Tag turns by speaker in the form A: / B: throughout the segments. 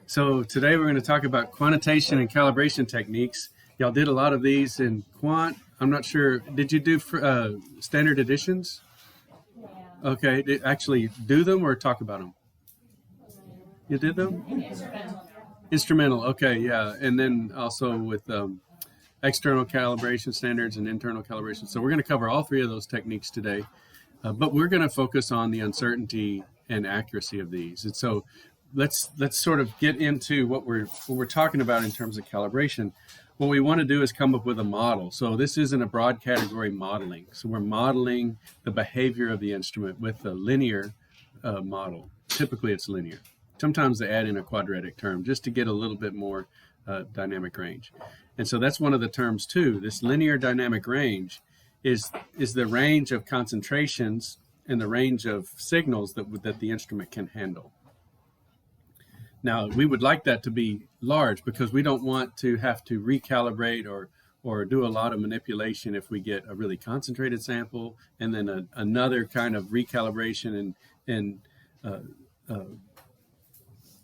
A: So today we're going to talk about quantitation and calibration techniques. Y'all did a lot of these in quant. I'm not sure. Did you do standard editions? Okay. Did actually do them or talk about them? You did them? Instrumental. Okay. Yeah. And then also with external calibration standards and internal calibration. So we're going to cover all three of those techniques today. But we're going to focus on the uncertainty and accuracy of these. And so let's sort of get into what we're talking about in terms of calibration. What we want to do is come up with a model. So this isn't a broad category modeling. So we're modeling the behavior of the instrument with a linear model. Typically it's linear. Sometimes they add in a quadratic term just to get a little bit more dynamic range. And so that's one of the terms too. This linear dynamic range is the range of concentrations and the range of signals that the instrument can handle. Now, we would like that to be large because we don't want to have to recalibrate or do a lot of manipulation if we get a really concentrated sample and then another kind of recalibration and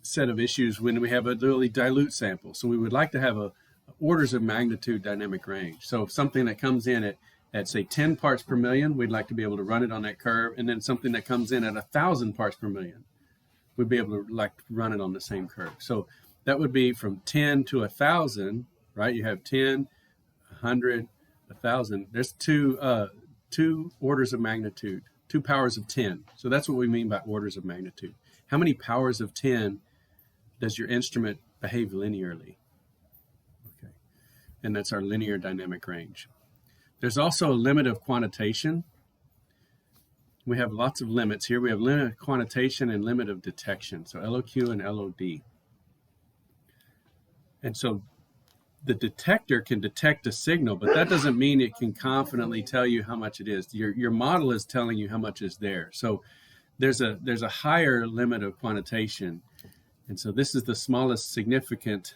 A: set of issues when we have a really dilute sample. So we would like to have a orders of magnitude dynamic range. So something that comes in at say 10 parts per million, we'd like to be able to run it on that curve, and then something that comes in at 1,000 parts per million, we'd be able to run it on the same curve. So that would be from 10 to 1,000, right? You have 10, 100, 1,000. There's two orders of magnitude, 2 powers of 10. So that's what we mean by orders of magnitude. How many powers of 10 does your instrument behave linearly? Okay, and that's our linear dynamic range. There's also a limit of quantitation. We have lots of limits here. We have limit of quantitation and limit of detection, so LOQ and LOD. And so the detector can detect a signal, but that doesn't mean it can confidently tell you how much it is. Your model is telling you how much is there. So there's a higher limit of quantitation. And so this is the smallest significant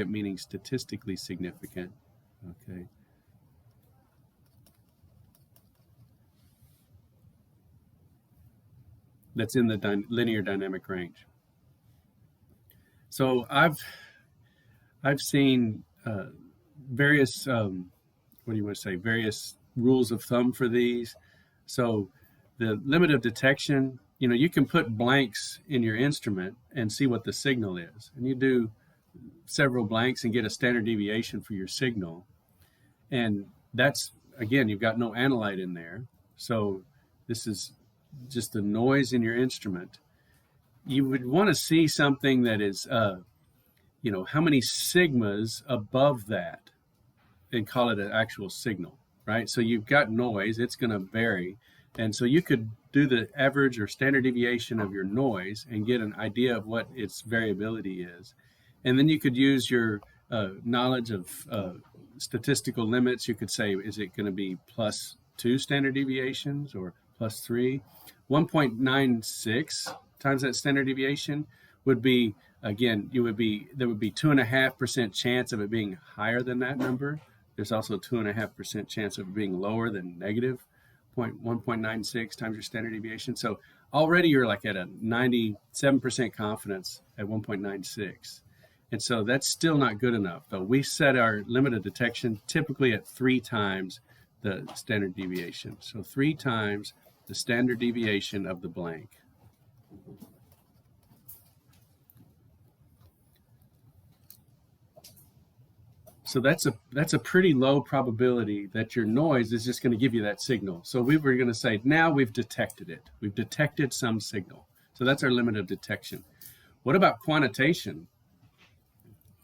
A: meaning statistically significant. Okay. That's in the linear dynamic range. So I've seen various various rules of thumb for these. So the limit of detection, you can put blanks in your instrument and see what the signal is, and you do several blanks and get a standard deviation for your signal, and that's, again, you've got no analyte in there, so this is just the noise in your instrument. You would want to see something that is, how many sigmas above that, and call it an actual signal, right? So you've got noise, it's going to vary. And so you could do the average or standard deviation of your noise and get an idea of what its variability is. And then you could use your knowledge of statistical limits. You could say, is it going to be +2 standard deviations or +3? 1.96 times that standard deviation would be, again, there would be 2.5% chance of it being higher than that number. There's also 2.5% chance of it being lower than negative 1.96 times your standard deviation. So already you're like at a 97% confidence at 1.96. And so that's still not good enough, though. We set our limit of detection typically at 3 times the standard deviation. So 3 times the standard deviation of the blank. So that's a pretty low probability that your noise is just going to give you that signal. So we were going to say, now we've detected it. We've detected some signal. So that's our limit of detection. What about quantitation?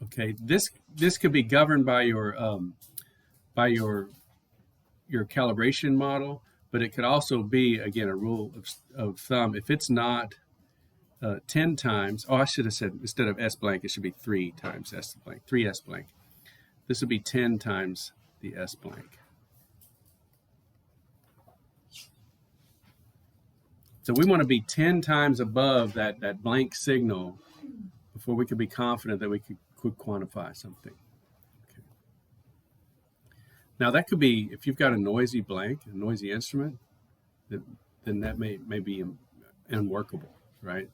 A: Okay, this could be governed by your calibration model, but it could also be, again, a rule of thumb. If it's not 10 times, I should have said, instead of S blank, it should be 3 times S blank, 3 S blank. This would be 10 times the S blank. So we want to be 10 times above that blank signal before we could be confident that we could quantify something. Okay. Now that could be, if you've got a noisy blank, a noisy instrument, then that may be unworkable, right?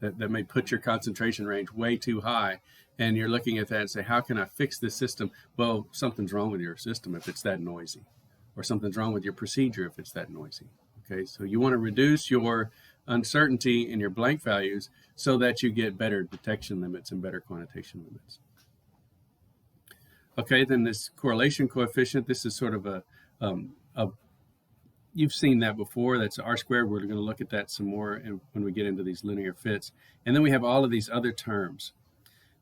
A: that may put your concentration range way too high. And you're looking at that and say, how can I fix this system? Well, something's wrong with your system if it's that noisy, or something's wrong with your procedure if it's that noisy. Okay, so you want to reduce your uncertainty in your blank values so that you get better detection limits and better quantitation limits. Okay, then this correlation coefficient, this is sort of a you've seen that before. That's R squared. We're going to look at that some more when we get into these linear fits. And then we have all of these other terms.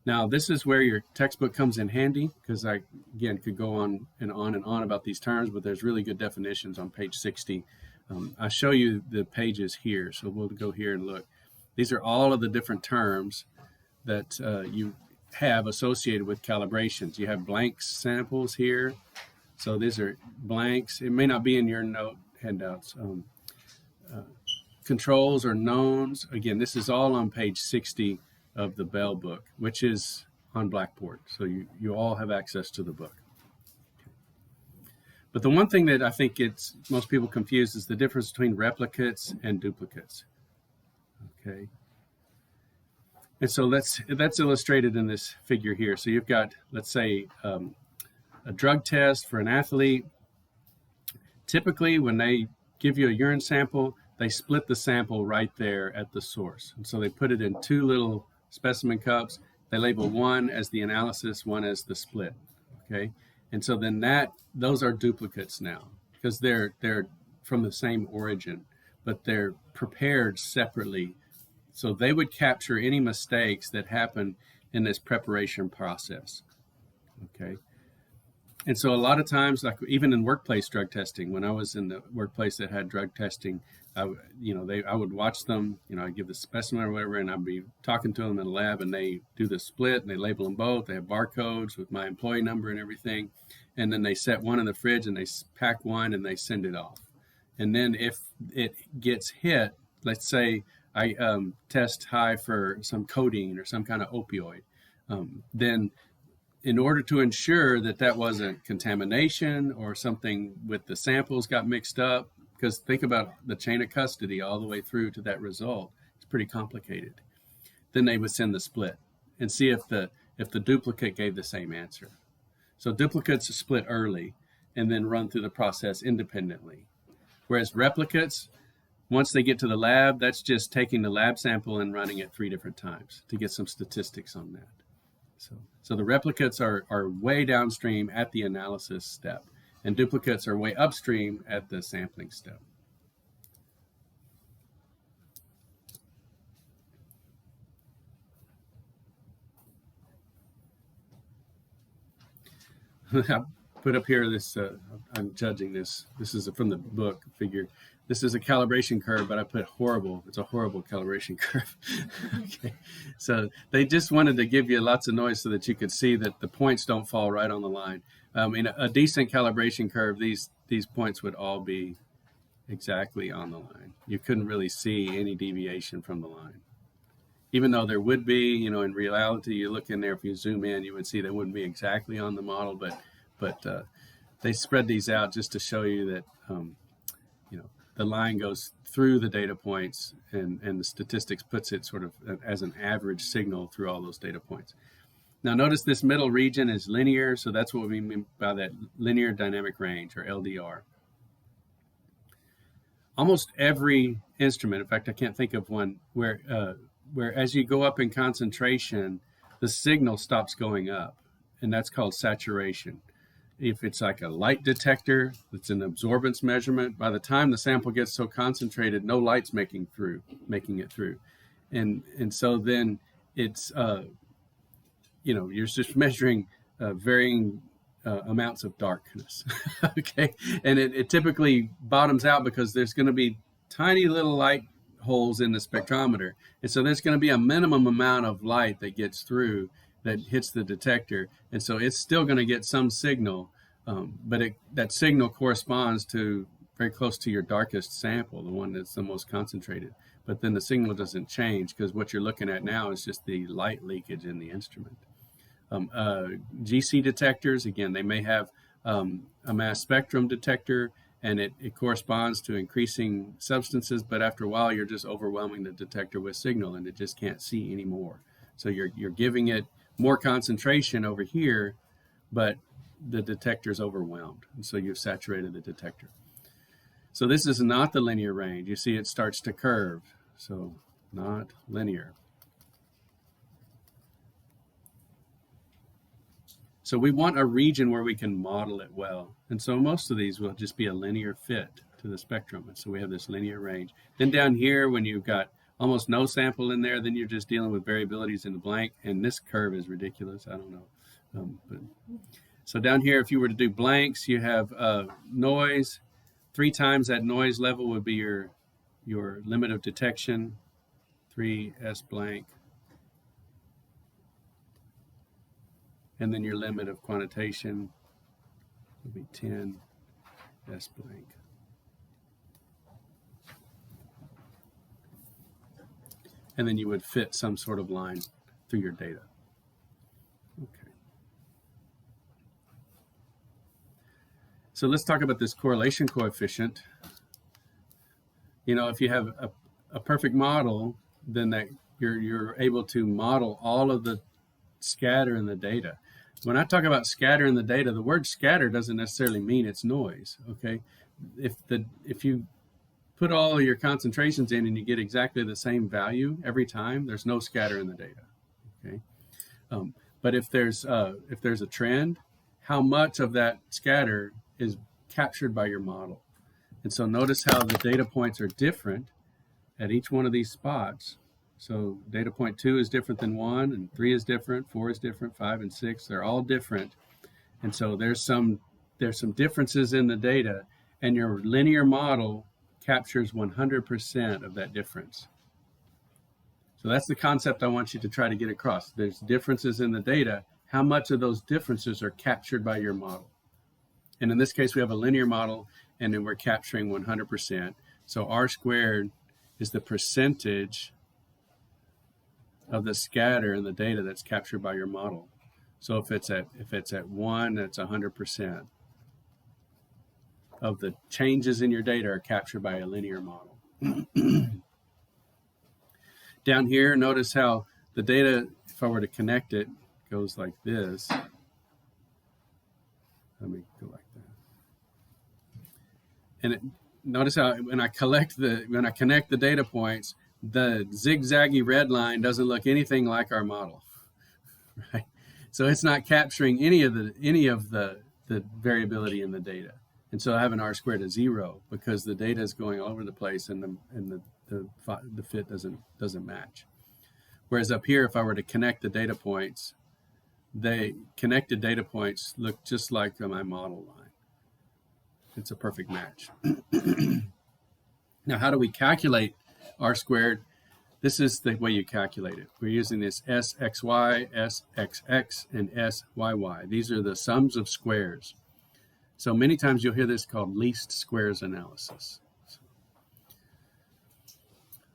A: Now, this is where your textbook comes in handy, because I, again, could go on and on and on about these terms, but there's really good definitions on page 60. I show you the pages here, so we'll go here and look. These are all of the different terms that you have associated with calibrations. You have blank samples here. So these are blanks. It may not be in your note handouts. Controls or knowns. Again, this is all on page 60 of the Bell book, which is on Blackboard. So you all have access to the book. But the one thing that I think most people confuse is the difference between replicates and duplicates. Okay. And so that's illustrated in this figure here. So you've got, let's say, a drug test for an athlete. Typically, when they give you a urine sample, they split the sample right there at the source. And so they put it in two little specimen cups. They label one as the analysis, one as the split. Okay, and so then those are duplicates now, because they're from the same origin, but they're prepared separately. So they would capture any mistakes that happen in this preparation process. Okay. And so a lot of times, like even in workplace drug testing, when I was in the workplace that had drug testing, I would watch them, I'd give the specimen or whatever, and I'd be talking to them in the lab, and they do the split and they label them both. They have barcodes with my employee number and everything. And then they set one in the fridge and they pack one and they send it off. And then if it gets hit, let's say I test high for some codeine or some kind of opioid, then in order to ensure that that wasn't contamination or something with the samples got mixed up, because think about the chain of custody all the way through to that result, it's pretty complicated. Then they would send the split and see if the duplicate gave the same answer. So duplicates are split early and then run through the process independently. Whereas replicates, once they get to the lab, that's just taking the lab sample and running it 3 different times to get some statistics on that. So the replicates are way downstream at the analysis step, and duplicates are way upstream at the sampling step. I put up here this, I'm judging this. This is from the book figure. This is a calibration curve, but I put horrible. It's a horrible calibration curve. Okay. So they just wanted to give you lots of noise so that you could see that the points don't fall right on the line. In a decent calibration curve, these points would all be exactly on the line. You couldn't really see any deviation from the line. Even though there would be, in reality, you look in there, if you zoom in, you would see they wouldn't be exactly on the model, but they spread these out just to show you that, the line goes through the data points, and the statistics puts it sort of as an average signal through all those data points. Now notice this middle region is linear, so that's what we mean by that linear dynamic range, or LDR. Almost every instrument, in fact, I can't think of one where as you go up in concentration, the signal stops going up, and that's called saturation. If it's like a light detector, it's an absorbance measurement. By the time the sample gets so concentrated, no light's making it through, and so then it's you're just measuring varying amounts of darkness. Okay, and it typically bottoms out because there's going to be tiny little light holes in the spectrometer, and so there's going to be a minimum amount of light that gets through that hits the detector, and so it's still going to get some signal, but that signal corresponds to very close to your darkest sample, the one that's the most concentrated. But then the signal doesn't change because what you're looking at now is just the light leakage in the instrument. GC detectors, again, they may have a mass spectrum detector, and it corresponds to increasing substances, but after a while you're just overwhelming the detector with signal and it just can't see anymore. So you're giving it more concentration over here, but the detector's overwhelmed, and so you've saturated the detector. So this is not the linear range. You see it starts to curve, so not linear. So we want a region where we can model it well. And so most of these will just be a linear fit to the spectrum. And so we have this linear range. Then down here, when you've got almost no sample in there, then you're just dealing with variabilities in the blank. And this curve is ridiculous. I don't know. So down here, if you were to do blanks, you have noise. 3 times that noise level would be your limit of detection, 3S blank. And then your limit of quantitation will be 10 S blank. And then you would fit some sort of line through your data. Okay. So let's talk about this correlation coefficient. You know, if you have a perfect model, then that you're able to model all of the scatter in the data. When I talk about scatter in the data, the word scatter doesn't necessarily mean it's noise, okay? If you put all of your concentrations in and you get exactly the same value every time, there's no scatter in the data, okay? But if there's a trend, how much of that scatter is captured by your model? And so notice how the data points are different at each one of these spots. So data point 2 is different than 1, and 3 is different, 4 is different, 5 and 6, they're all different. And so there's some differences in the data, and your linear model captures 100% of that difference. So that's the concept I want you to try to get across. There's differences in the data. How much of those differences are captured by your model? And in this case, we have a linear model, and then we're capturing 100%. So R squared is the percentage of the scatter in the data that's captured by your model. So if it's at 1, that's 100% of the changes in your data are captured by a linear model. Down here, notice how the data, if I were to connect it, goes like this. Let me go like that. And notice how when I connect the data points, the zigzaggy red line doesn't look anything like our model, right? So it's not capturing any of the variability in the data. And so I have an R squared of 0 because the data is going all over the place and the fit doesn't match. Whereas up here, if I were to connect the data points, the connected data points look just like my model line. It's a perfect match. Now, how do we calculate R squared? This is the way you calculate it. We're using this SXY, SXX, and SYY. These are the sums of squares. So many times you'll hear this called least squares analysis.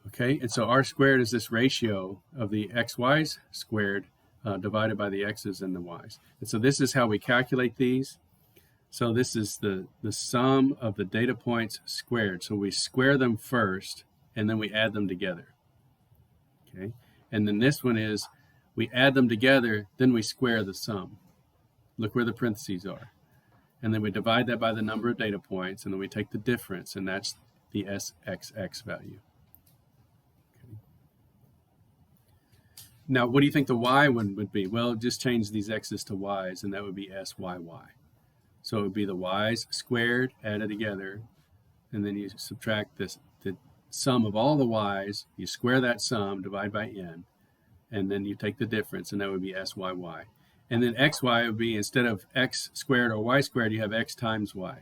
A: Okay, and so R squared is this ratio of the XY's squared divided by the X's and the Y's. And so this is how we calculate these. So this is the sum of the data points squared. So we square them first, and then we add them together. Okay, and then this one is we add them together, then we square the sum. Look where the parentheses are. And then we divide that by the number of data points, and then we take the difference, and that's the SXX value. Okay. Now, what do you think the Y one would be? Well, just change these X's to Y's, and that would be SYY. So it would be the Y's squared added together, and then you subtract the sum of all the Y's, you square that sum, divide by n, and then you take the difference, and that would be SYY. And then XY would be, instead of X squared or Y squared, you have X times Y.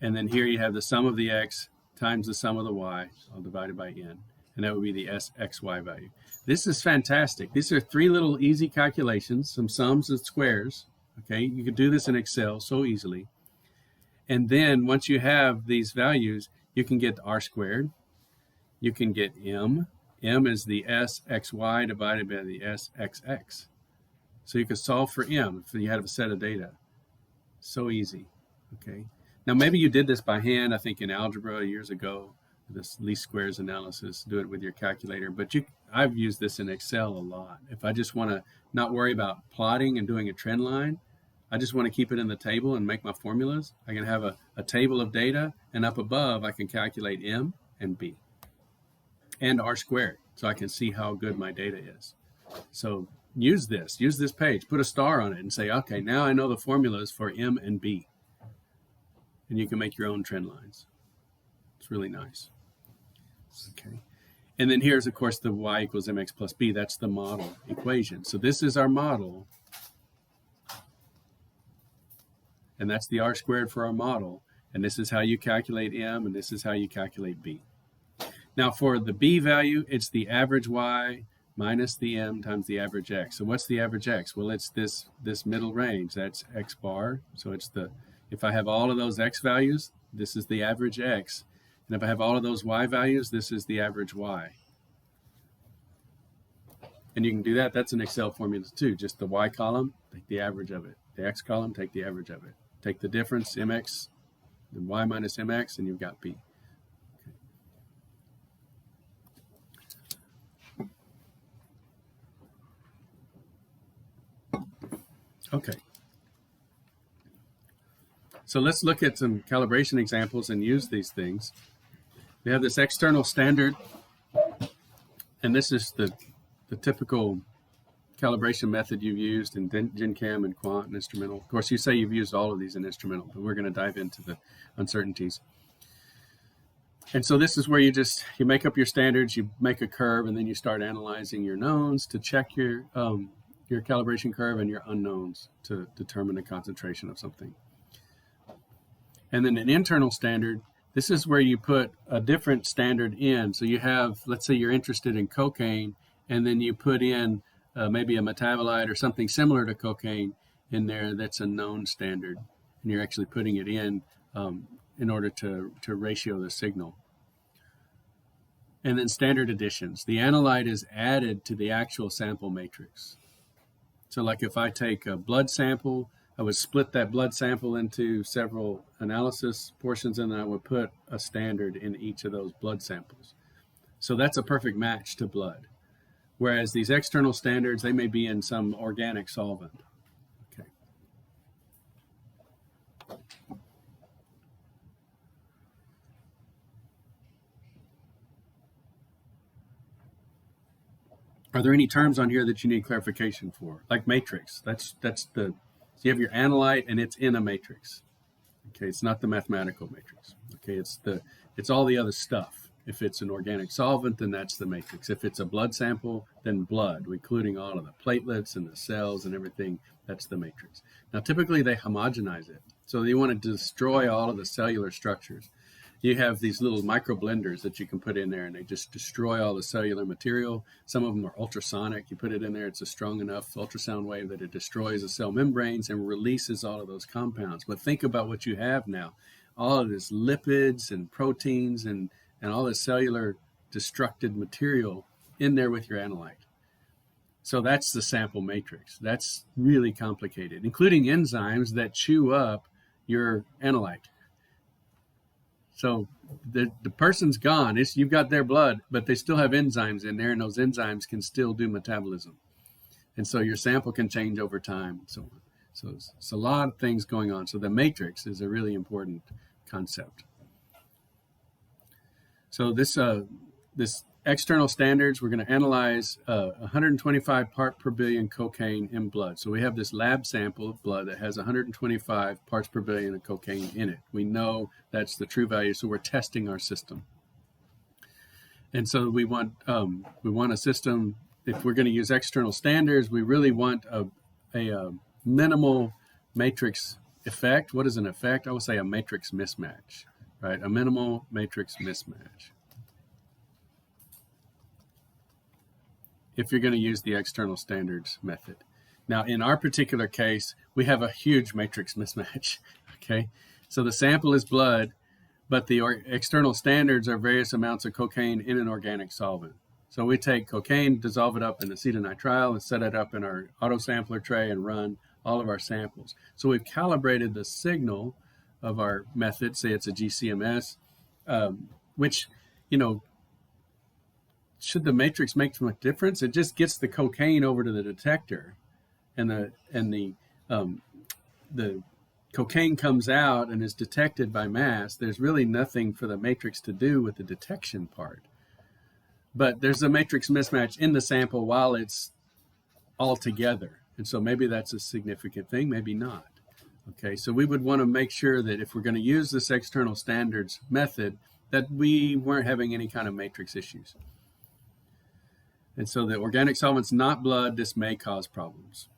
A: And then here you have the sum of the X times the sum of the Y, all divided by n, and that would be the SXY value. This is fantastic. These are 3 little easy calculations, some sums and squares. Okay, you could do this in Excel so easily. And then once you have these values, you can get R squared. You can get M. M is the SXY divided by the SXX. So you could solve for M if you had a set of data. So easy. Okay. Now, maybe you did this by hand, I think in algebra years ago, this least squares analysis, do it with your calculator. But I've used this in Excel a lot. If I just want to not worry about plotting and doing a trend line, I just want to keep it in the table and make my formulas. I can have a table of data, and up above, I can calculate M and B and R squared, so I can see how good my data is. So use this page, put a star on it and say, okay, now I know the formulas for M and B. And you can make your own trend lines. It's really nice. Okay. And then here's, of course, the y equals mx plus b. That's the model equation. So this is our model. And that's the r squared for our model. And this is how you calculate m, and this is how you calculate b. Now for the b value, it's the average y minus the m times the average x. So what's the average x? Well, it's this middle range. That's x bar. So it's if I have all of those x values, this is the average x. And if I have all of those y values, this is the average y. And you can do that. That's an Excel formula too. Just the y column, take the average of it. The x column, take the average of it. Take the difference, mx, the y minus mx, and you've got b. Okay. So let's look at some calibration examples and use these things. We have this external standard, and this is the typical calibration method you've used in CHEM and quant and instrumental. Of course, you say you've used all of these in instrumental, but we're going to dive into the uncertainties. And so this is where you make up your standards, you make a curve, and then you start analyzing your knowns to check your calibration curve and your unknowns to determine the concentration of something. And then an internal standard, this is where you put a different standard in. So you have, let's say you're interested in cocaine, and then you put in maybe a metabolite or something similar to cocaine in there that's a known standard. And you're actually putting it in order to ratio the signal. And then standard additions. The analyte is added to the actual sample matrix. So like if I take a blood sample, I would split that blood sample into several analysis portions, and then I would put a standard in each of those blood samples. So that's a perfect match to blood. Whereas these external standards, they may be in some organic solvent. Okay. Are there any terms on here that you need clarification for? Like matrix, that's so you have your analyte and it's in a matrix. Okay, it's not the mathematical matrix. Okay, it's all the other stuff. If it's an organic solvent, then that's the matrix. If it's a blood sample, then blood, including all of the platelets and the cells and everything, that's the matrix. Now, typically they homogenize it. So you want to destroy all of the cellular structures. You have these little micro blenders that you can put in there, and they just destroy all the cellular material. Some of them are ultrasonic. You put it in there, it's a strong enough ultrasound wave that it destroys the cell membranes and releases all of those compounds. But think about what you have now. All of this lipids and proteins and all this cellular destructed material in there with your analyte. So that's the sample matrix. That's really complicated, including enzymes that chew up your analyte. So the person's gone. You've got their blood, but they still have enzymes in there, and those enzymes can still do metabolism. And so your sample can change over time and so on. So it's a lot of things going on. So the matrix is a really important concept. So this external standards, we're going to analyze 125 part per billion cocaine in blood. So we have this lab sample of blood that has 125 parts per billion of cocaine in it. We know that's the true value, so we're testing our system. And so we want a system. If we're going to use external standards, we really want a minimal matrix effect. What is an effect? I would say a matrix mismatch, right? A minimal matrix mismatch. If you're going to use the external standards method. Now, in our particular case, we have a huge matrix mismatch, okay? So the sample is blood, but the external standards are various amounts of cocaine in an organic solvent. So we take cocaine, dissolve it up in acetonitrile, and set it up in our autosampler tray and run all of our samples. So we've calibrated the signal of our method, say it's a GCMS, which, you know, should the matrix make much difference? It just gets the cocaine over to the detector, and the cocaine comes out and is detected by mass. There's really nothing for the matrix to do with the detection part. But there's a matrix mismatch in the sample while it's all together. And so maybe that's a significant thing, maybe not. Okay, so we would want to make sure that if we're going to use this external standards method, that we weren't having any kind of matrix issues. And so the organic solvent's not blood, this may cause problems.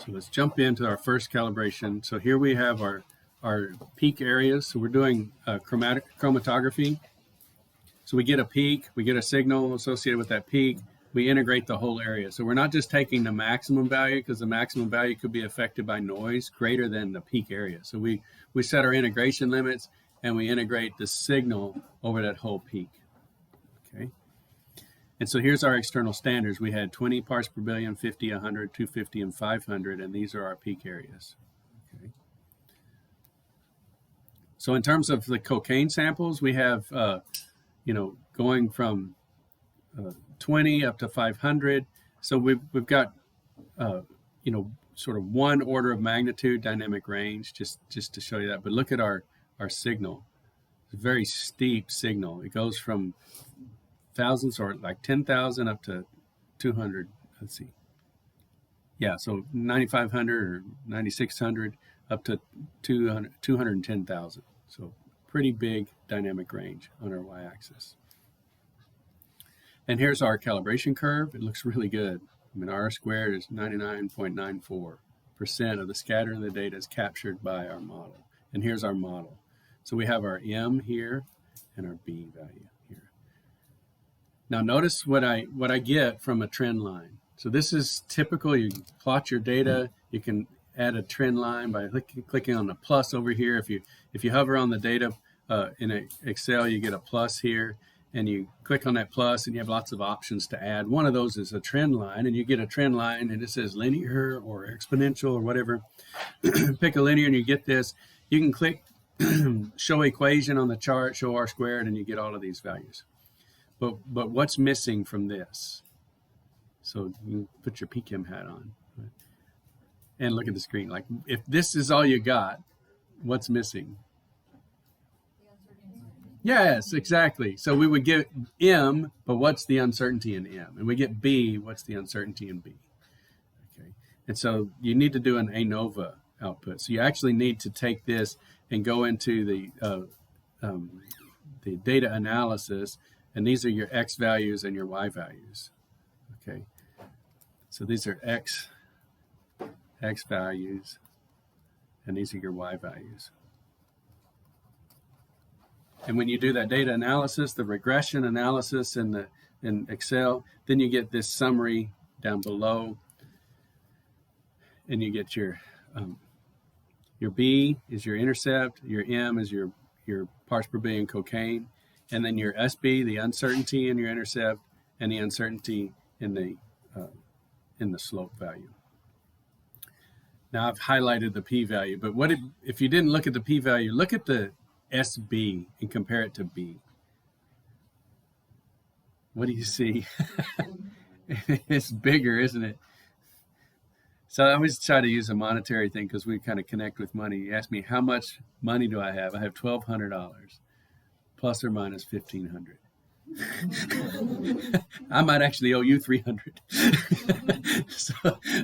A: So let's jump into our first calibration. So here we have our peak areas. So we're doing chromatography. So we get a peak, we get a signal associated with that peak, we integrate the whole area. So we're not just taking the maximum value, because the maximum value could be affected by noise greater than the peak area. So we set our integration limits and we integrate the signal over that whole peak. Okay. And so here's our external standards. We had 20 parts per billion, 50, 100, 250, and 500, and these are our peak areas. Okay. So in terms of the cocaine samples, we have, going from 20 up to 500. So we've got, sort of one order of magnitude dynamic range, just to show you that. But look at our signal. It's a very steep signal. It goes from thousands, or like 10,000 up to 200. Let's see. Yeah, so 9,500 or 9,600 up to 210,000. So pretty big dynamic range on our y-axis. And here's our calibration curve. It looks really good. I mean, R squared is 99.94% of the scatter in the data is captured by our model. And here's our model. So we have our M here and our B value here. Now notice what I get from a trend line. So this is typical. You plot your data. You can add a trend line by clicking on the plus over here. If you hover on the data in Excel, you get a plus here, and you click on that plus, and you have lots of options to add. One of those is a trend line, and you get a trend line, and it says linear or exponential or whatever. Pick a linear, and you get this. You can click show equation on the chart, show R squared, and you get all of these values. But what's missing from this? So you put your PChem hat on and look at the screen. Like, if this is all you got, what's missing? Yes, exactly. So we would get M, but what's the uncertainty in M? And we get B, what's the uncertainty in B? Okay. And so you need to do an ANOVA output. So you actually need to take this and go into the data analysis, and these are your X values and your Y values. Okay. So these are X values, and these are your Y values. And when you do that data analysis, the regression analysis in Excel, then you get this summary down below, and you get your B is your intercept, your M is your parts per billion cocaine, and then your SB, the uncertainty in your intercept, and the uncertainty in the slope value. Now I've highlighted the p-value, but if you didn't look at the p-value, look at the SB and compare it to B. What do you see? It's bigger, isn't it? So I always try to use a monetary thing because we kind of connect with money. You ask me, how much money do I have? I have $1,200 plus or minus $1,500. I might actually owe you $300.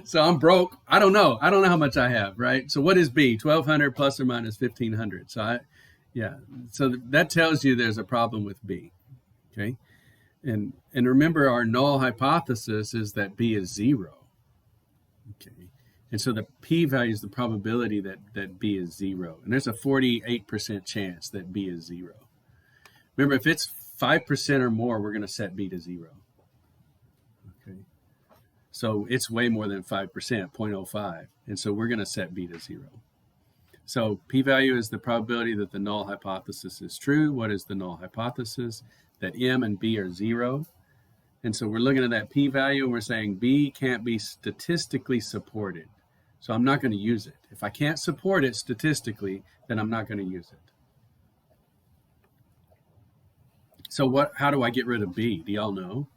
A: so I'm broke. I don't know how much I have, right? So what is B? 1,200 plus or minus 1,500. So that tells you there's a problem with B. Okay, and remember, our null hypothesis is that B is 0. Okay, and so the p-value is the probability that B is 0, and there's a 48% chance that B is 0. Remember, if it's 5% or more, we're going to set B to 0. Okay, so it's way more than 5%, 0.05, and so we're going to set B to 0. So p-value is the probability that the null hypothesis is true. What is the null hypothesis? That m and b are 0. And so we're looking at that p-value and we're saying b can't be statistically supported. So I'm not going to use it. If I can't support it statistically, then I'm not going to use it. So how do I get rid of b? Do y'all know?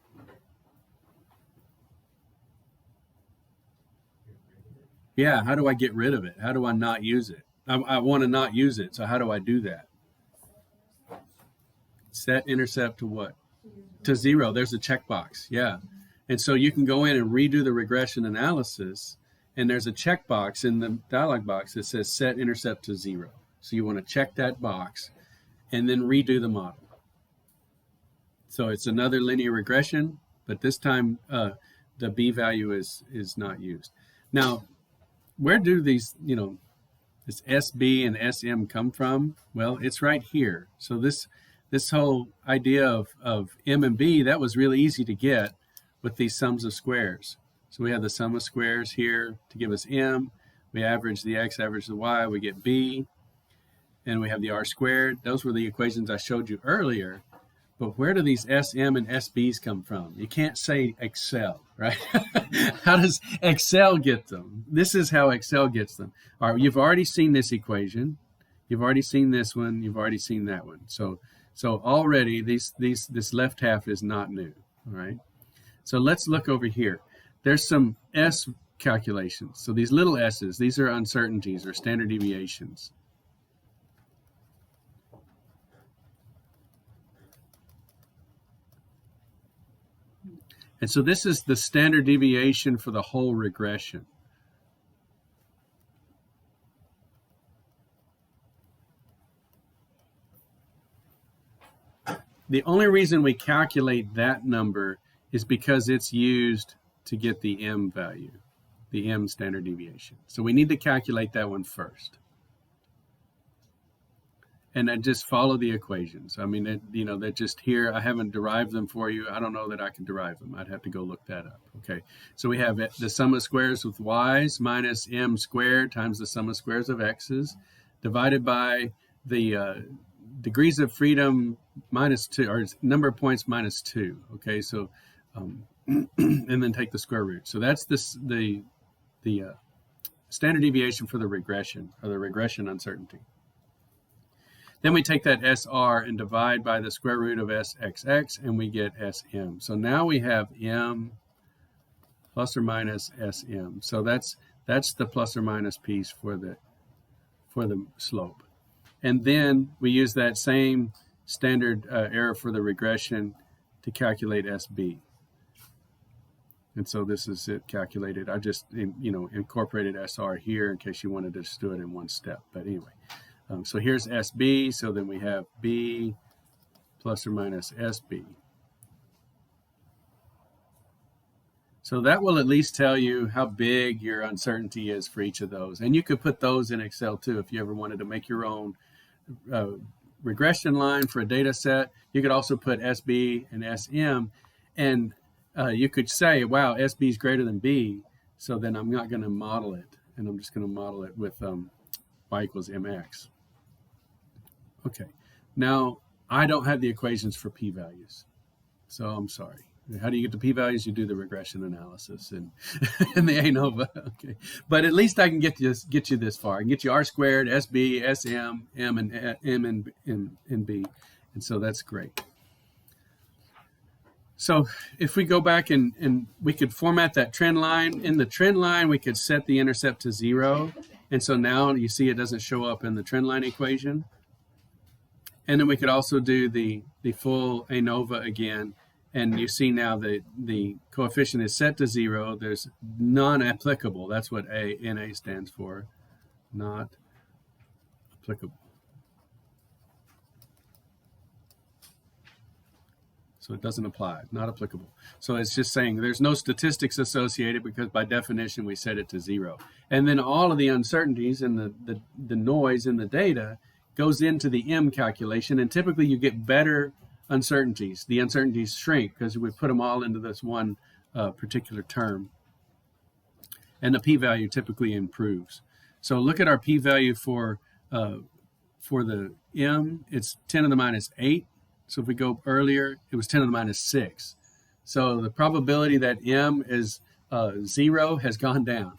A: Yeah, how do I get rid of it? How do I not use it? I want to not use it, so how do I do that? Set intercept to what? To 0. There's a checkbox, yeah. And so you can go in and redo the regression analysis, and there's a checkbox in the dialog box that says set intercept to 0. So you want to check that box and then redo the model. So it's another linear regression, but this time the b value is not used. Now, where do these, this SB and SM come from? Well, it's right here. So this whole idea of M and B, that was really easy to get with these sums of squares. So we have the sum of squares here to give us M. We average the X, average the Y, we get B. And we have the R squared. Those were the equations I showed you earlier. But where do these SM and SBs come from? You can't say Excel, right? How does Excel get them? This is how Excel gets them. All right, you've already seen this equation. You've already seen this one. You've already seen that one. So already this left half is not new, all right? So let's look over here. There's some S calculations. So these little s's, these are uncertainties or standard deviations. And so this is the standard deviation for the whole regression. The only reason we calculate that number is because it's used to get the M value, the M standard deviation. So we need to calculate that one first. And I just follow the equations. I mean, they're just here. I haven't derived them for you. I don't know that I can derive them. I'd have to go look that up. Okay, so we have the sum of squares with y's minus m squared times the sum of squares of x's divided by the degrees of freedom minus 2, or number of points minus 2. Okay, so and then take the square root. So that's the standard deviation for the regression, or the regression uncertainty. Then we take that SR and divide by the square root of SXX, and we get SM. So now we have M plus or minus SM. So that's the plus or minus piece for the slope. And then we use that same standard error for the regression to calculate SB. And so this is it calculated. I just incorporated SR here in case you wanted to just do it in one step. But anyway. So here's SB, so then we have B plus or minus SB. So that will at least tell you how big your uncertainty is for each of those. And you could put those in Excel too if you ever wanted to make your own regression line for a data set. You could also put SB and SM, and you could say, wow, SB is greater than B, so then I'm not going to model it, and I'm just going to model it with y equals mx. Okay, now I don't have the equations for p-values, so I'm sorry. How do you get the p-values? You do the regression analysis and the ANOVA. Okay, but at least I can get you this far. I can get you R squared, SB, SM, M, and B, and so that's great. So if we go back and we could format that trend line. In the trend line, we could set the intercept to 0. And so now you see it doesn't show up in the trend line equation. And then we could also do the full ANOVA again. And you see now the coefficient is set to 0. There's non-applicable. That's what NA stands for. Not applicable. So it doesn't apply, not applicable. So it's just saying there's no statistics associated because by definition we set it to 0. And then all of the uncertainties and the noise in the data goes into the M calculation, and typically you get better uncertainties. The uncertainties shrink because we put them all into this one particular term. And the p-value typically improves. So look at our p-value for the m. It's 10 to the minus 8. So if we go earlier, it was 10 to the minus 6. So the probability that m is 0 has gone down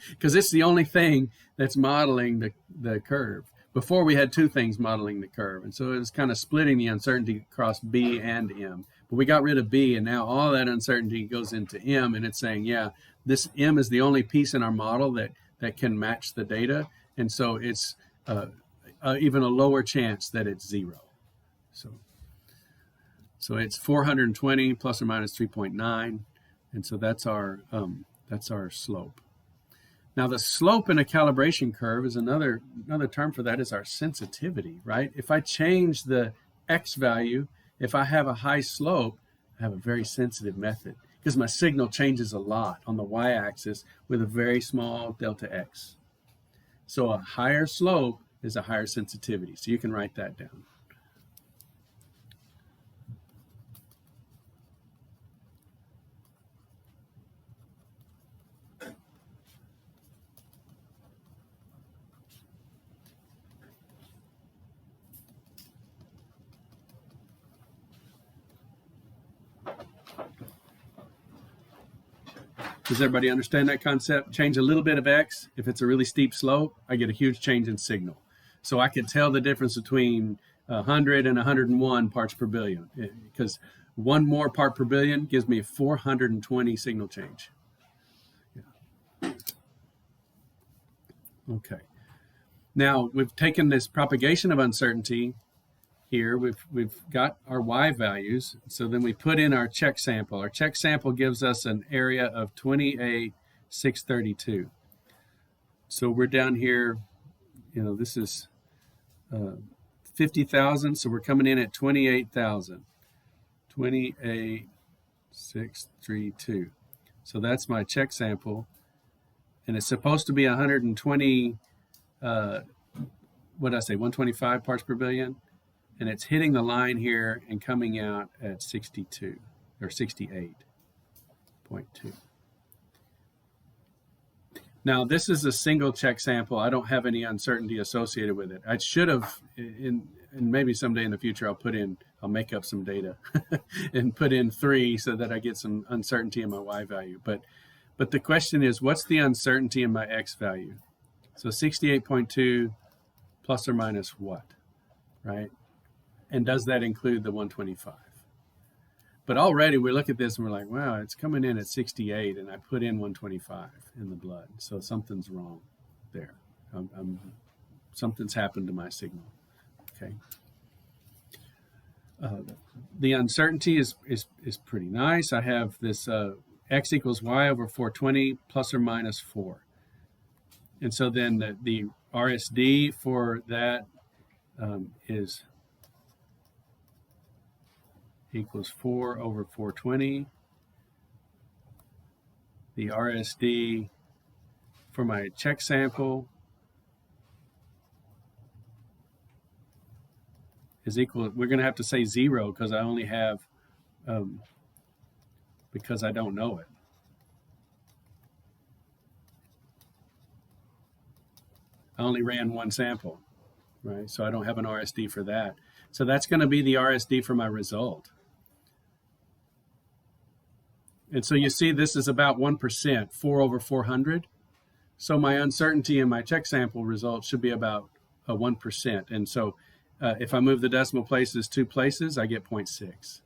A: because it's the only thing that's modeling the curve. Before we had two things modeling the curve, and so it was kind of splitting the uncertainty across B and M. But we got rid of B, and now all that uncertainty goes into M, and it's saying, yeah, this M is the only piece in our model that can match the data, and so it's even a lower chance that it's 0. So it's 420 plus or minus 3.9, and so that's our slope. Now the slope in a calibration curve is another term for that is our sensitivity, right? If I change the X value, if I have a high slope, I have a very sensitive method because my signal changes a lot on the Y-axis with a very small delta X. So a higher slope is a higher sensitivity. So you can write that down. Does everybody understand that concept? Change a little bit of X. If it's a really steep slope, I get a huge change in signal. So I can tell the difference between 100 and 101 parts per billion because one more part per billion gives me 420 signal change. Yeah. Okay. Now we've taken this propagation of uncertainty here. We've got our Y values. So then we put in our check sample. Our check sample gives us an area of 28,632. So we're down here, this is 50,000. So we're coming in at 28,000. 28,632. So that's my check sample. And it's supposed to be 120, what did I say, 125 parts per billion? And it's hitting the line here and coming out at 62 or 68.2. Now this is a single check sample. I don't have any uncertainty associated with it. I should have, and maybe someday in the future I'll make up some data and put in 3 so that I get some uncertainty in my Y value. But the question is, what's the uncertainty in my X value? So 68.2 plus or minus what, right? And does that include the 125? But already we look at this and we're like, wow, it's coming in at 68 and I put in 125 in the blood. So something's wrong there. Something's happened to my signal, okay? The uncertainty is pretty nice. I have this X equals Y over 420 plus or minus 4. And so then the RSD for that is equals 4 over 420. The RSD for my check sample is equal, we're going to have to say 0 because I only have, because I don't know it. I only ran one sample, right? So I don't have an RSD for that. So that's going to be the RSD for my result. And so you see this is about 1%, 4 over 400. So my uncertainty in my check sample result should be about 1%. And so if I move the decimal places 2 places, I get 0.6.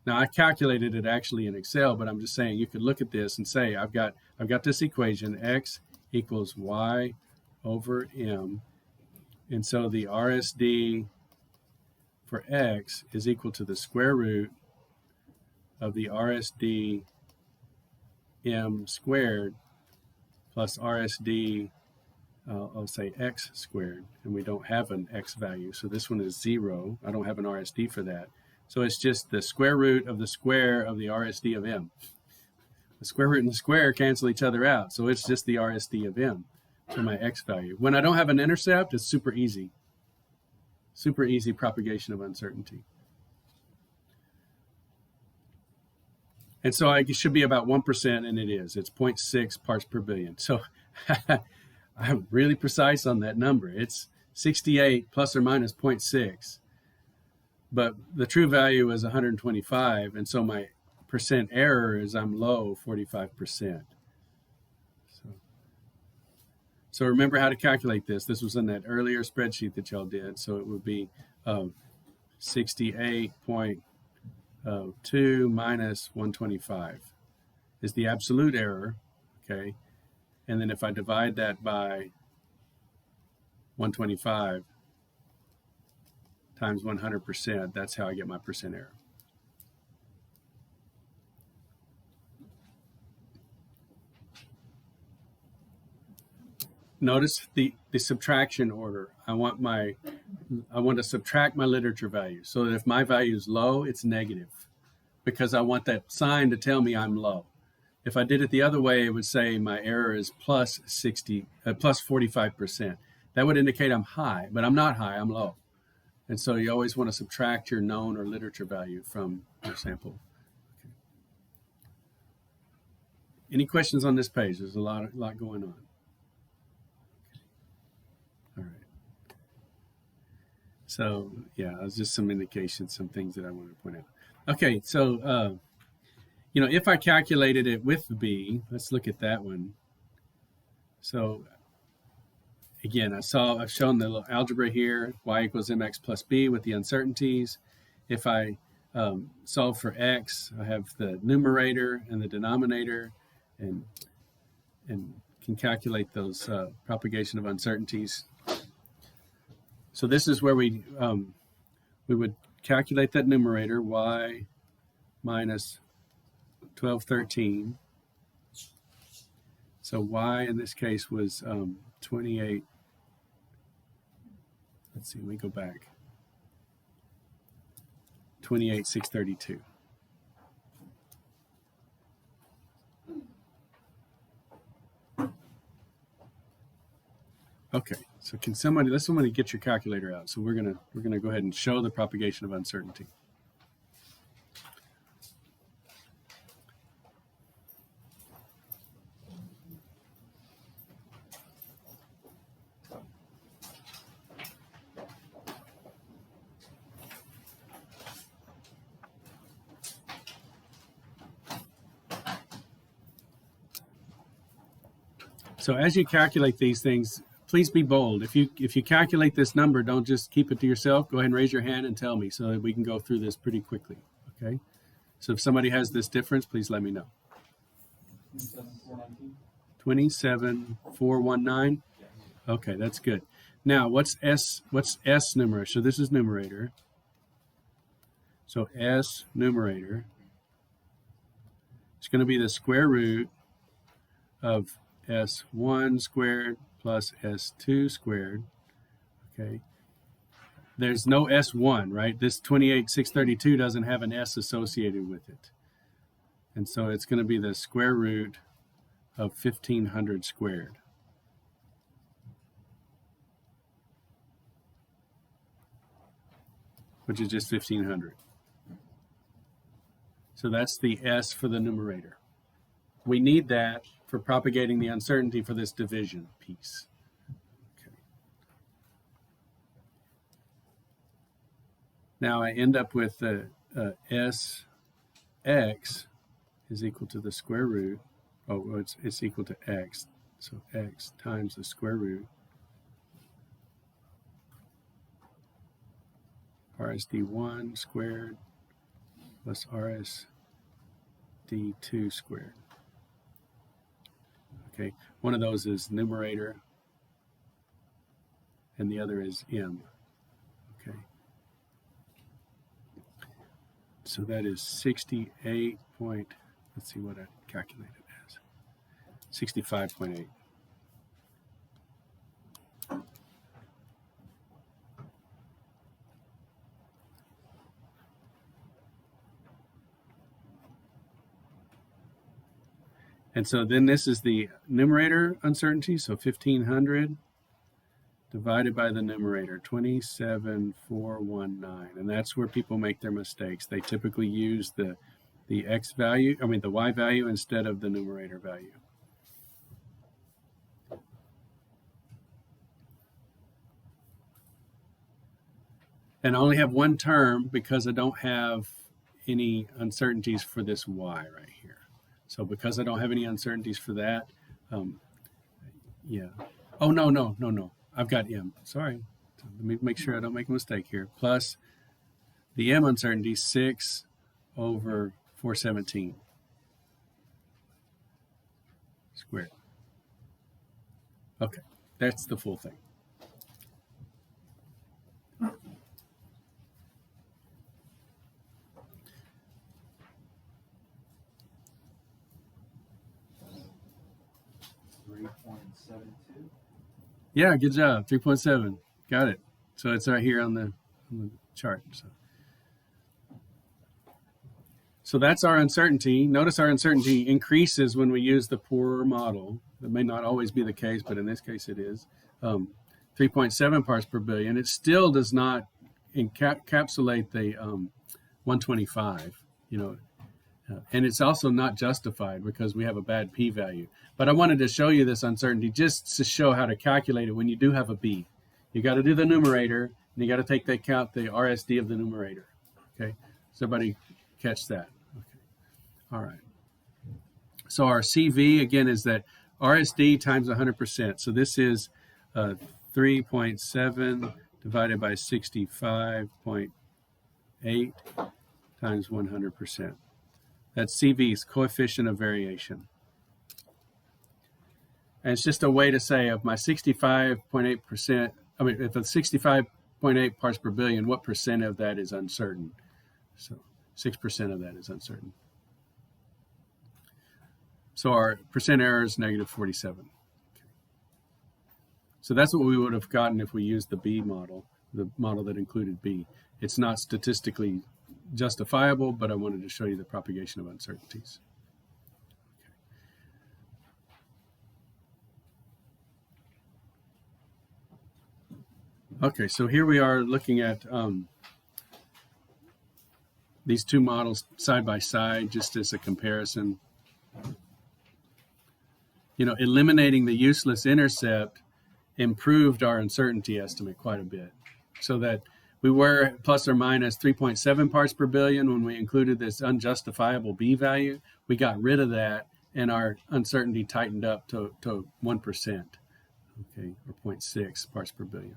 A: Now I calculated it actually in Excel, but I'm just saying you could look at this and say I've got this equation, X equals Y over M. And so the RSD for X is equal to the square root of the RSD M squared plus RSD, I'll say X squared, and we don't have an X value. So this one is 0. I don't have an RSD for that. So it's just the square root of the square of the RSD of M. The square root and the square cancel each other out. So it's just the RSD of M for my X value. When I don't have an intercept, it's super easy. Super easy propagation of uncertainty. And so it should be about 1%, and it is. It's 0.6 parts per billion. So I'm really precise on that number. It's 68 plus or minus 0.6, but the true value is 125, and so my percent error is I'm low 45%. So remember how to calculate this. This was in that earlier spreadsheet that y'all did. So it would be 68.2 minus 125 is the absolute error, okay? And then if I divide that by 125 times 100%, that's how I get my percent error. Notice the subtraction order. I want to subtract my literature value so that if my value is low, it's negative, because I want that sign to tell me I'm low. If I did it the other way, it would say my error is plus 45%. That would indicate I'm high, but I'm not high, I'm low. And so you always want to subtract your known or literature value from your sample. Okay. Any questions on this page? There's a lot going on. All right. So yeah, it was just some indications, some things that I wanted to point out. Okay, so if I calculated it with B, let's look at that one. So again, I've shown the little algebra here, y equals mx plus b with the uncertainties. If I solve for x, I have the numerator and the denominator, and can calculate those propagation of uncertainties. So this is where we would calculate that numerator, y minus 1213. So y in this case was 28. Let's see, let me go back. 28,632. Okay, so let somebody get your calculator out. So we're gonna go ahead and show the propagation of uncertainty. So as you calculate these things, please be bold. If you calculate this number, don't just keep it to yourself. Go ahead and raise your hand and tell me so that we can go through this pretty quickly. Okay. So if somebody has this difference, please let me know. 27,419. Okay, that's good. Now what's S numerator? So this is numerator. So S numerator. It's going to be the square root of S1 squared plus S2 squared. Okay. There's no S1, right? This 28,632 doesn't have an S associated with it. And so it's going to be the square root of 1,500 squared. Which is just 1,500. So that's the S for the numerator. We need that for propagating the uncertainty for this division piece. Okay. Now I end up with Sx is equal to the square root. Oh, it's equal to x. So x times the square root RSD1 squared plus RSD2 squared. Okay, one of those is numerator and the other is m. Okay, so that is 68 point, let's see what I calculated as, 65.8. And so then this is the numerator uncertainty, so 1,500 divided by the numerator, 27,419. And that's where people make their mistakes. They typically use the x value, the y value instead of the numerator value. And I only have one term because I don't have any uncertainties for this y right here. So because I don't have any uncertainties for that, yeah. Oh, no. I've got m. Sorry. Let me make sure I don't make a mistake here. Plus the m uncertainty, 6 over 417 squared. Okay, that's the full thing. Yeah, good job. 3.7. Got it. So it's right here on the chart. So that's our uncertainty. Notice our uncertainty increases when we use the poorer model. That may not always be the case, but in this case it is. 3.7 parts per billion. It still does not encapsulate the 125, and it's also not justified because we have a bad p-value. But I wanted to show you this uncertainty just to show how to calculate it when you do have a b. You got to do the numerator, and you got to take the account the RSD of the numerator. Okay, does everybody catch that? Okay, all right. So our CV again is that RSD times 100%. So this is 3.7 divided by 65.8 times 100%. That's CV's coefficient of variation. And it's just a way to say of my 65.8%, if it's 65.8 parts per billion, what percent of that is uncertain? So 6% of that is uncertain. So our percent error is negative 47. Okay. So that's what we would have gotten if we used the B model, the model that included B. It's not statistically justifiable, but I wanted to show you the propagation of uncertainties. Okay, so here we are looking at these two models side by side, just as a comparison. Eliminating the useless intercept improved our uncertainty estimate quite a bit, so that we were plus or minus 3.7 parts per billion when we included this unjustifiable B value. We got rid of that, and our uncertainty tightened up to 1%, okay, or 0.6 parts per billion.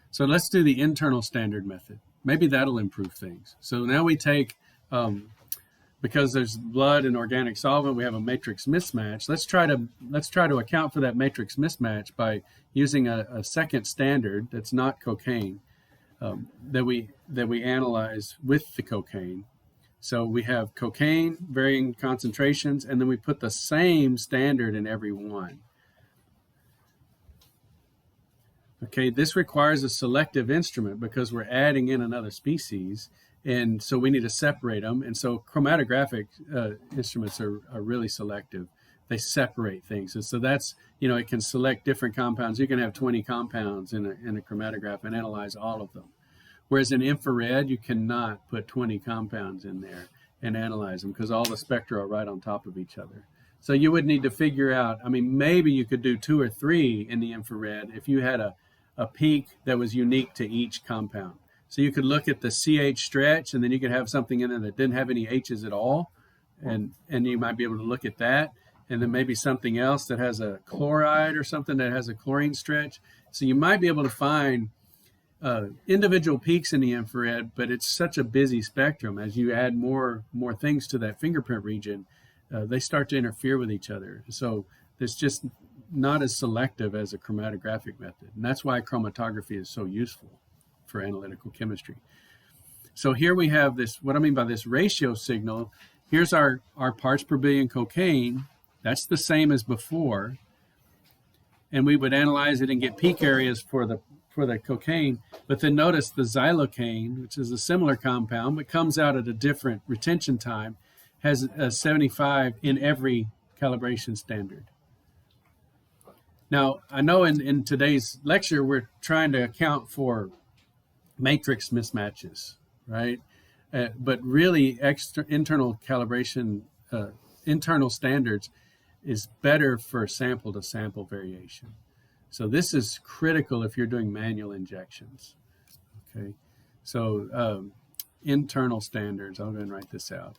A: So let's do the internal standard method. Maybe that'll improve things. So now we take, because there's blood and organic solvent, we have a matrix mismatch. Let's try to account for that matrix mismatch by using a second standard that's not cocaine, that we analyze with the cocaine. So we have cocaine, varying concentrations, and then we put the same standard in every one. Okay, this requires a selective instrument because we're adding in another species, and so we need to separate them. And so chromatographic instruments are really selective. They separate things. And so that's, it can select different compounds. You can have 20 compounds in a chromatograph and analyze all of them. Whereas in infrared, you cannot put 20 compounds in there and analyze them because all the spectra are right on top of each other. So you would need to figure out, maybe you could do 2 or 3 in the infrared if you had a peak that was unique to each compound. So you could look at the CH stretch, and then you could have something in there that didn't have any H's at all, and you might be able to look at that, and then maybe something else that has a chloride or something that has a chlorine stretch. So you might be able to find individual peaks in the infrared, but it's such a busy spectrum. As you add more things to that fingerprint region, they start to interfere with each other. So there's just not as selective as a chromatographic method. And that's why chromatography is so useful for analytical chemistry. So here we have this, what I mean by this ratio signal, here's our parts per billion cocaine. That's the same as before. And we would analyze it and get peak areas for the cocaine. But then notice the xylocaine, which is a similar compound, but comes out at a different retention time, has a 75 in every calibration standard. Now, I know in today's lecture, we're trying to account for matrix mismatches, right? But really, internal calibration, internal standards is better for sample-to-sample variation. So this is critical if you're doing manual injections. Okay, so internal standards. I'll go and write this out.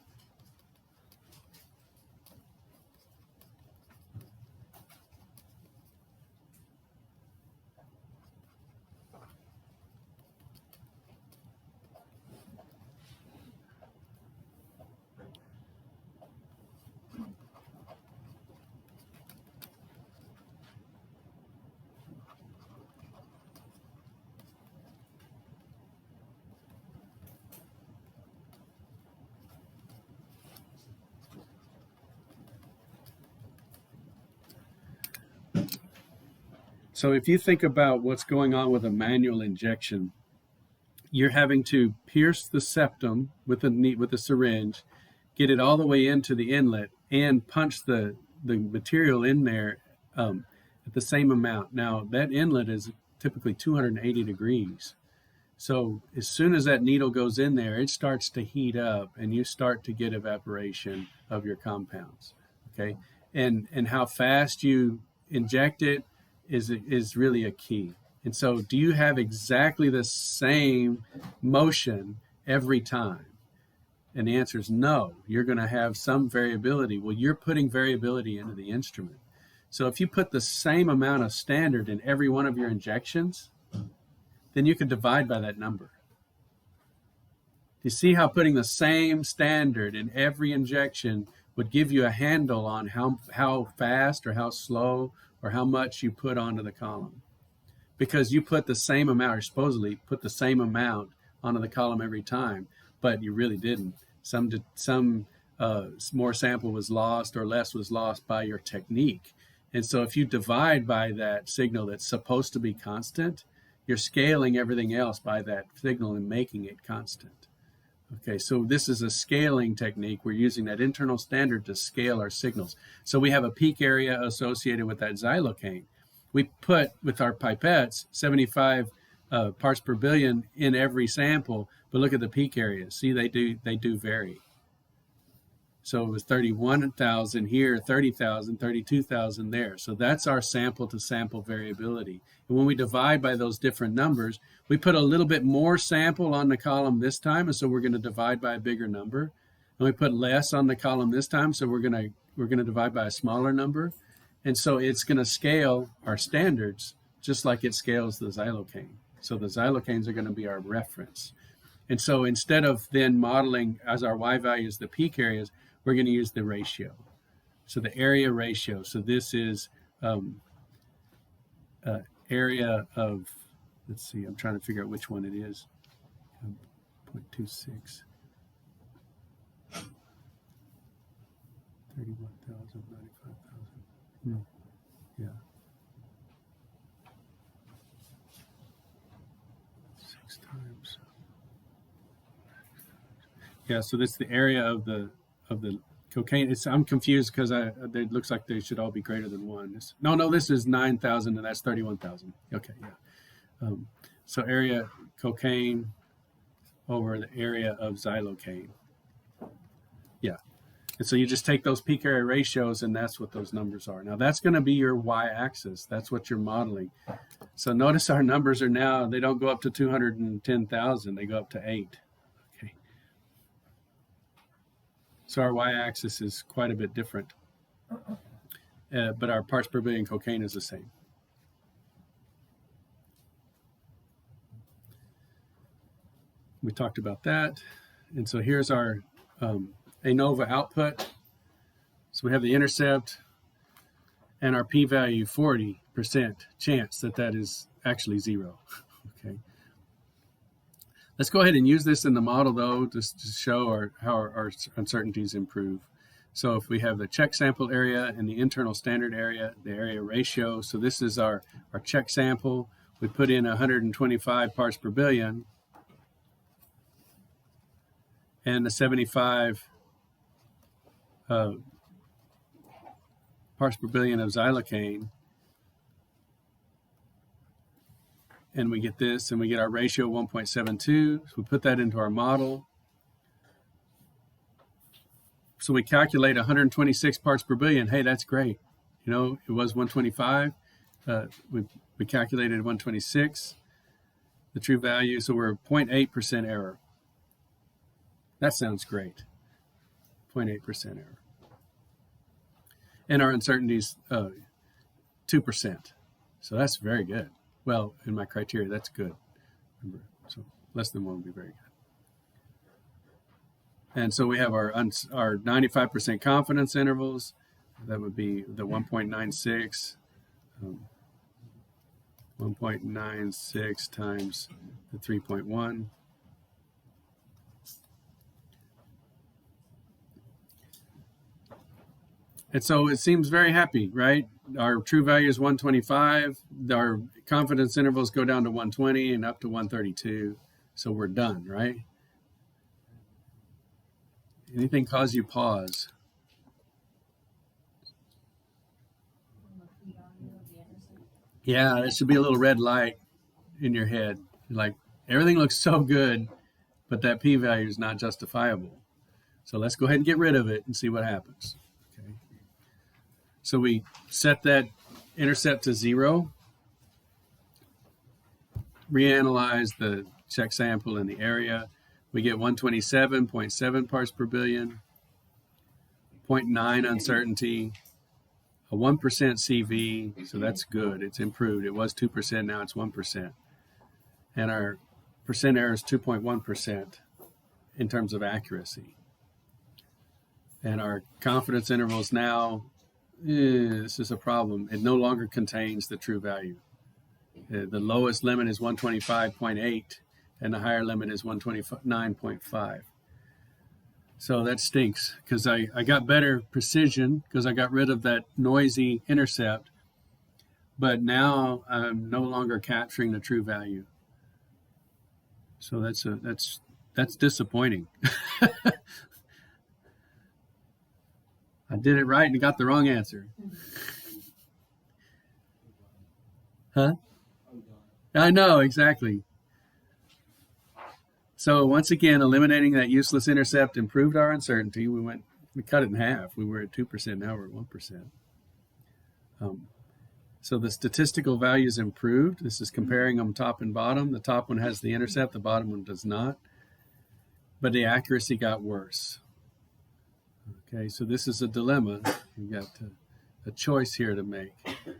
A: So if you think about what's going on with a manual injection, you're having to pierce the septum with a syringe, get it all the way into the inlet, and punch the material in there at the same amount. Now that inlet is typically 280 degrees. So as soon as that needle goes in there, it starts to heat up, and you start to get evaporation of your compounds. Okay, and how fast you inject it is really a key. And so, do you have exactly the same motion every time? And the answer is no. You're going to have some variability. Well, you're putting variability into the instrument. So if you put the same amount of standard in every one of your injections, then you can divide by that number. You see how putting the same standard in every injection would give you a handle on how fast or how slow or how much you put onto the column. Because you put the same amount, or supposedly put the same amount onto the column every time, but you really didn't. Some more sample was lost or less was lost by your technique. And so if you divide by that signal that's supposed to be constant, you're scaling everything else by that signal and making it constant. Okay, so this is a scaling technique. We're using that internal standard to scale our signals. So we have a peak area associated with that xylocaine. We put, with our pipettes, 75 parts per billion in every sample, but look at the peak areas. See, they do vary. So it was 31,000 here, 30,000, 32,000 there. So that's our sample-to-sample variability. And when we divide by those different numbers, we put a little bit more sample on the column this time, and so we're going to divide by a bigger number. And we put less on the column this time, so we're going to divide by a smaller number. And so it's going to scale our standards just like it scales the xylocaine. So the xylocaines are going to be our reference. And so instead of then modeling as our Y values the peak areas, we're going to use the ratio. So the area ratio. So this is area of, let's see, I'm trying to figure out which one it is. 0.26. 31,000, 95,000. No. Yeah. 6 times. Yeah, so this is the area of the cocaine. I'm confused because it looks like they should all be greater than 1. No, this is 9,000 and that's 31,000. Okay, yeah. So area cocaine over the area of xylocaine. Yeah. And so you just take those peak area ratios, and that's what those numbers are. Now that's going to be your y-axis. That's what you're modeling. So notice our numbers are now, they don't go up to 210,000, they go up to 8. Okay. So our y-axis is quite a bit different. But our parts per billion cocaine is the same. We talked about that. And so here's our ANOVA output. So we have the intercept and our p-value 40% chance that is actually 0. Okay. Let's go ahead and use this in the model though, just to show how our uncertainties improve. So if we have the check sample area and the internal standard area, the area ratio. So this is our check sample. We put in 125 parts per billion. And the 75 parts per billion of xylocaine. And we get this, and we get our ratio 1.72. So we put that into our model. So we calculate 126 parts per billion. Hey, that's great. You know, it was 125. we calculated 126, the true value, so we're 0.8% error. That sounds great. 0.8% error. And our uncertainties, 2%. So that's very good. Well, in my criteria, that's good. Remember, so less than 1 would be very good. And so we have our 95% confidence intervals. That would be the 1.96. 1.96 times the 3.1. And so it seems very happy, right? Our true value is 125. Our confidence intervals go down to 120 and up to 132. So we're done, right? Anything cause you pause? Yeah, there should be a little red light in your head. Like, everything looks so good, but that p-value is not justifiable. So let's go ahead and get rid of it and see what happens. Okay. So we set that intercept to 0, reanalyze the check sample in the area. We get 127.7 parts per billion, 0.9 uncertainty, a 1% CV, so that's good. It's improved. It was 2%, now it's 1%. And our percent error is 2.1% in terms of accuracy. And our confidence intervals now, this is a problem. It no longer contains the true value. The lowest limit is 125.8, and the higher limit is 129.5. So that stinks, because I got better precision because I got rid of that noisy intercept, but now I'm no longer capturing the true value. So that's disappointing. I did it right and got the wrong answer. Huh? I know, exactly. So once again, eliminating that useless intercept improved our uncertainty. We cut it in half. We were at 2%, now we're at 1%. So the statistical values improved. This is comparing them top and bottom. The top one has the intercept, the bottom one does not. But the accuracy got worse. Okay, so this is a dilemma. You've got a choice here to make.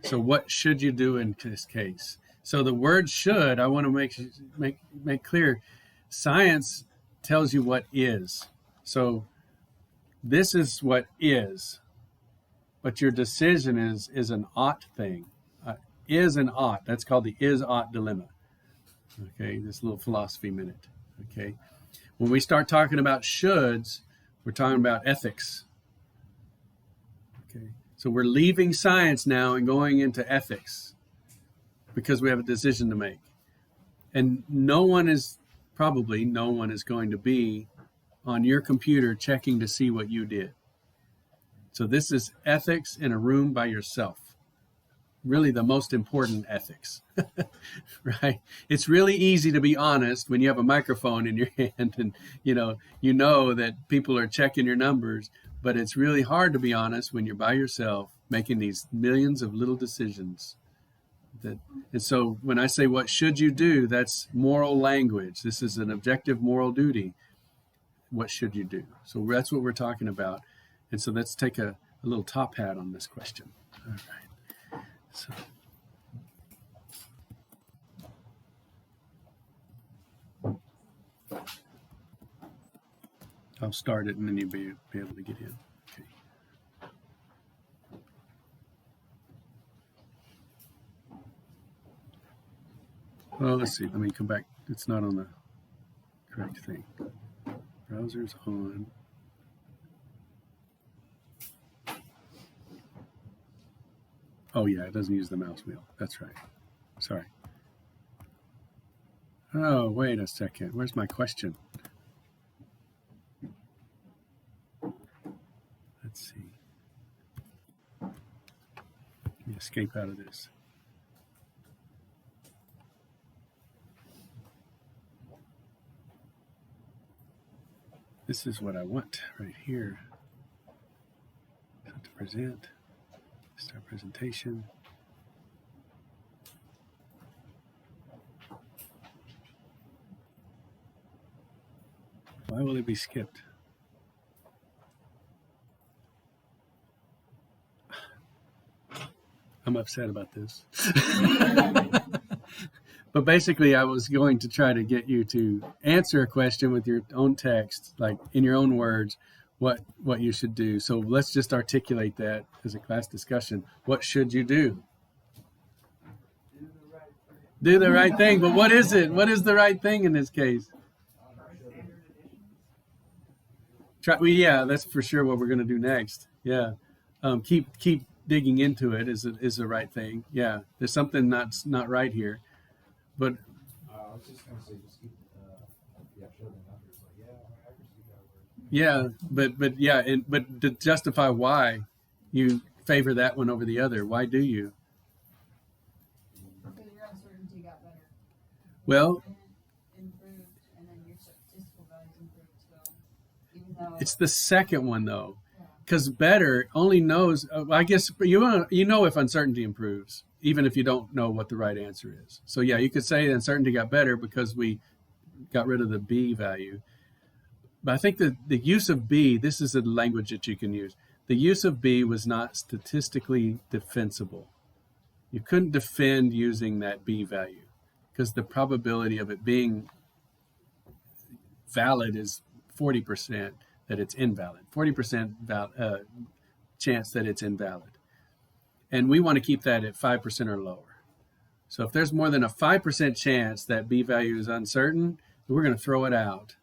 A: So what should you do in this case? So the word should, I want to make clear, science tells you what is. So this is what is, but your decision is an ought thing. Is and ought. That's called the is-ought dilemma. Okay, this little philosophy minute. Okay, when we start talking about shoulds, we're talking about ethics. Okay, so we're leaving science now and going into ethics because we have a decision to make. And no one is going to be on your computer checking to see what you did. So this is ethics in a room by yourself. Really the most important ethics, right? It's really easy to be honest when you have a microphone in your hand and you know that people are checking your numbers, but it's really hard to be honest when you're by yourself making these millions of little decisions. And so when I say what should you do, that's moral language. This is an objective moral duty. What should you do? So that's what we're talking about. And so let's take a little top hat on this question. All right. So, I'll start it and then you'll be able to get in. Okay. Well, let's see. Let me come back. It's not on the correct thing. Browser's on. Oh, yeah, it doesn't use the mouse wheel. That's right. Sorry. Oh, wait a second. Where's my question? Let's see. Let me escape out of this. This is what I want right here. To present. Start presentation. Why will it be skipped? I'm upset about this. But basically, I was going to try to get you to answer a question with your own text, like in your own words, what you should do. So let's just articulate that as a class discussion. What should you do? Do the right thing. But what is it? What is the right thing in this case? Yeah, that's for sure what we're going to do next. Yeah, keep digging into it is the right thing. Yeah, there's something not right here, but
B: I was just going to say, just keep, show the numbers. Like, yeah, my accuracy got worse.
A: yeah, but to justify why you favor that one over the other, why do you?
C: Because your uncertainty got better.
A: Well,
C: Improved, and then your statistical values improved. So even though
A: it's the second one though, because better only knows. I guess you know if uncertainty improves, even if you don't know what the right answer is. So yeah, you could say the uncertainty got better because we got rid of the B value. But I think that the use of B, this is a language that you can use. The use of B was not statistically defensible. You couldn't defend using that B value because the probability of it being valid is 40% that it's invalid, 40% chance that it's invalid. And we want to keep that at 5% or lower. So if there's more than a 5% chance that B value is uncertain, we're going to throw it out.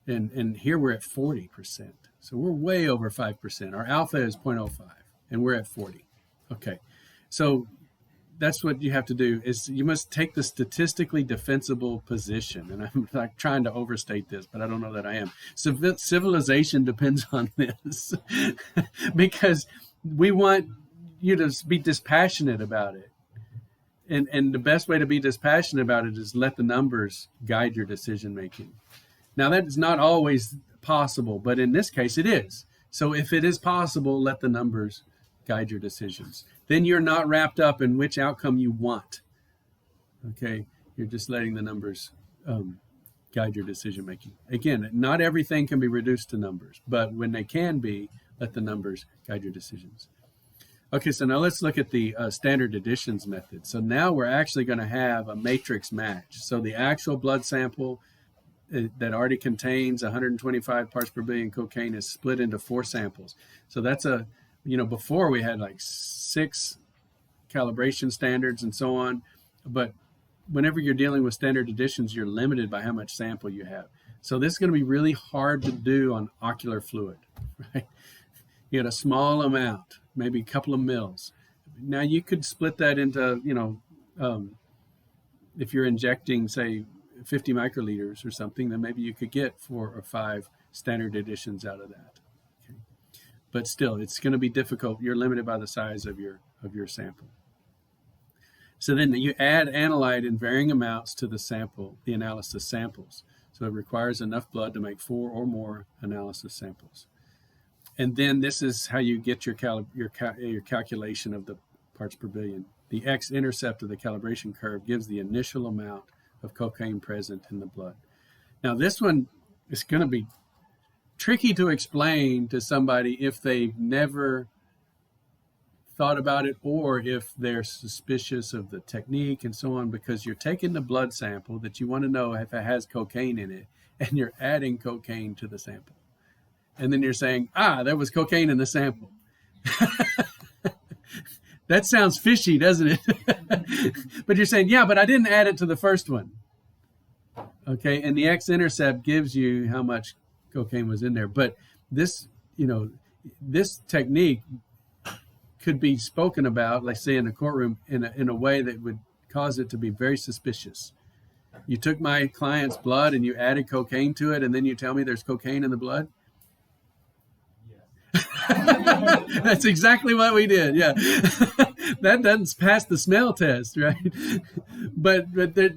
A: And here we're at 40%. So we're way over 5%. Our alpha is 0.05, and we're at 40. Okay, so that's what you have to do is you must take the statistically defensible position. And I'm not trying to overstate this, but I don't know that I am. Civilization depends on this because we want you to be dispassionate about it. And the best way to be dispassionate about it is let the numbers guide your decision making. Now, that is not always possible, but in this case, it is. So if it is possible, let the numbers guide your decisions. Then you're not wrapped up in which outcome you want. Okay, you're just letting the numbers guide your decision making. Again, not everything can be reduced to numbers, but when they can be, let the numbers guide your decisions. Okay, so now let's look at the standard additions method. So now we're actually going to have a matrix match. So the actual blood sample that already contains 125 parts per billion cocaine is split into 4 samples. So that's before we had like 6 calibration standards and so on. But whenever you're dealing with standard additions, you're limited by how much sample you have. So this is going to be really hard to do on ocular fluid, right? You get a small amount, maybe a couple of mils. Now you could split that into, if you're injecting, say, 50 microliters or something, then maybe you could get 4 or 5 standard additions out of that. Okay. But still, it's going to be difficult. You're limited by the size of your sample. So then you add analyte in varying amounts to the analysis samples. So it requires enough blood to make 4 or more analysis samples. And then this is how you get your calculation of the parts per billion. The x-intercept of the calibration curve gives the initial amount of cocaine present in the blood. Now this one is going to be tricky to explain to somebody if they've never thought about it or if they're suspicious of the technique and so on, because you're taking the blood sample that you want to know if it has cocaine in it and you're adding cocaine to the sample. And then you're saying, there was cocaine in the sample. That sounds fishy, doesn't it? But you're saying, yeah, but I didn't add it to the first one. Okay, and the x-intercept gives you how much cocaine was in there. But this technique could be spoken about, let's say in a courtroom, in a way that would cause it to be very suspicious. You took my client's blood and you added cocaine to it, and then you tell me there's cocaine in the blood? That's exactly what we did. Yeah. That doesn't pass the smell test, right? but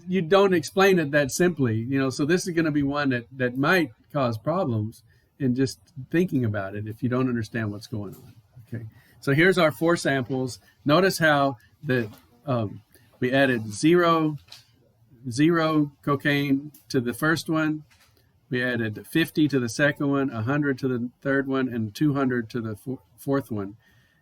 A: you don't explain it that simply, so this is going to be one that might cause problems in just thinking about it if you don't understand what's going on. Okay, so here's our 4 samples. Notice how we added zero cocaine to the first one, We added 50 to the second one, 100 to the third one, and 200 to the fourth one.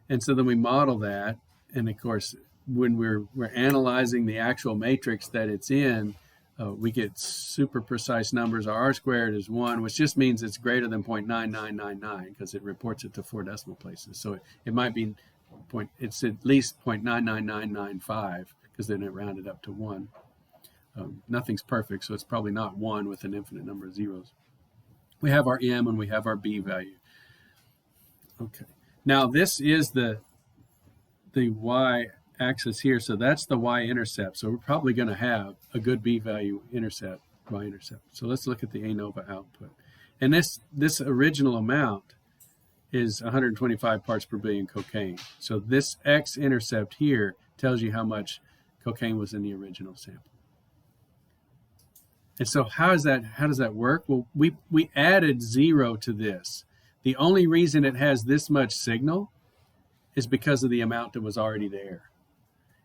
A: And so then we model that. And of course, when we're analyzing the actual matrix that it's in, we get super precise numbers. Our R squared is 1, which just means it's greater than 0.9999 because it reports it to 4 decimal places. So it might be it's at least 0.99995 because then it rounded up to 1. Nothing's perfect, so it's probably not 1 with an infinite number of zeros. We have our M and we have our B value. Okay. Now this is the Y axis here, so that's the Y-intercept. So we're probably going to have a good B value intercept, Y-intercept. So let's look at the ANOVA output. And this original amount is 125 parts per billion cocaine. So this X-intercept here tells you how much cocaine was in the original sample. And so how does that work? Well, we added 0 to this. The only reason it has this much signal is because of the amount that was already there.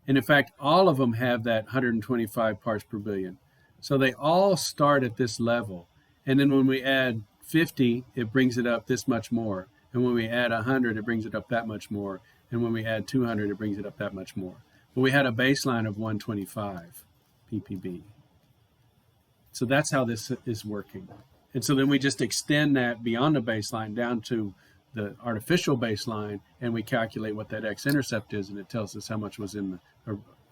A: And in fact, all of them have that 125 parts per billion. So they all start at this level. And then when we add 50, it brings it up this much more. And when we add 100, it brings it up that much more. And when we add 200, it brings it up that much more. But we had a baseline of 125 ppb. So that's how this is working. And so then we just extend that beyond the baseline down to the artificial baseline, and we calculate what that X-intercept is, and it tells us how much was in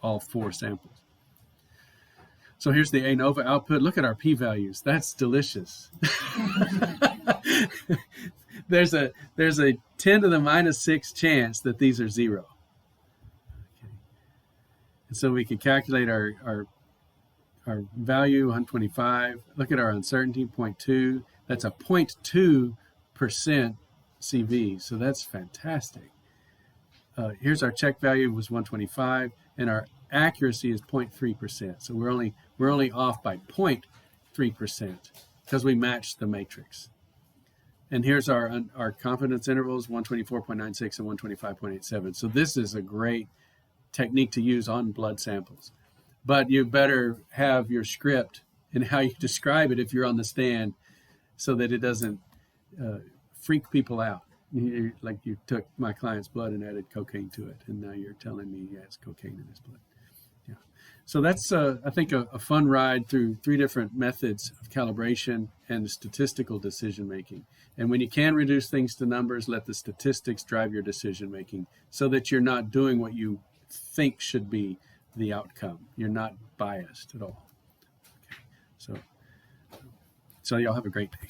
A: all 4 samples. So here's the ANOVA output. Look at our p-values. That's delicious. There's a 10 to the minus 6 chance that these are 0. Okay. And so we can calculate our value, 125. Look at our uncertainty, 0.2. That's a 0.2% CV, so that's fantastic. Here's our check value was 125, and our accuracy is 0.3%. So we're only off by 0.3% because we matched the matrix. And here's our confidence intervals, 124.96 and 125.87. So this is a great technique to use on blood samples. But you better have your script and how you describe it if you're on the stand so that it doesn't freak people out. Like you took my client's blood and added cocaine to it, and now you're telling me he has cocaine in his blood. Yeah. So that's, I think, a fun ride through 3 different methods of calibration and statistical decision-making. And when you can reduce things to numbers, let the statistics drive your decision-making so that you're not doing what you think should be the outcome. You're not biased at all. Okay. So y'all have a great day.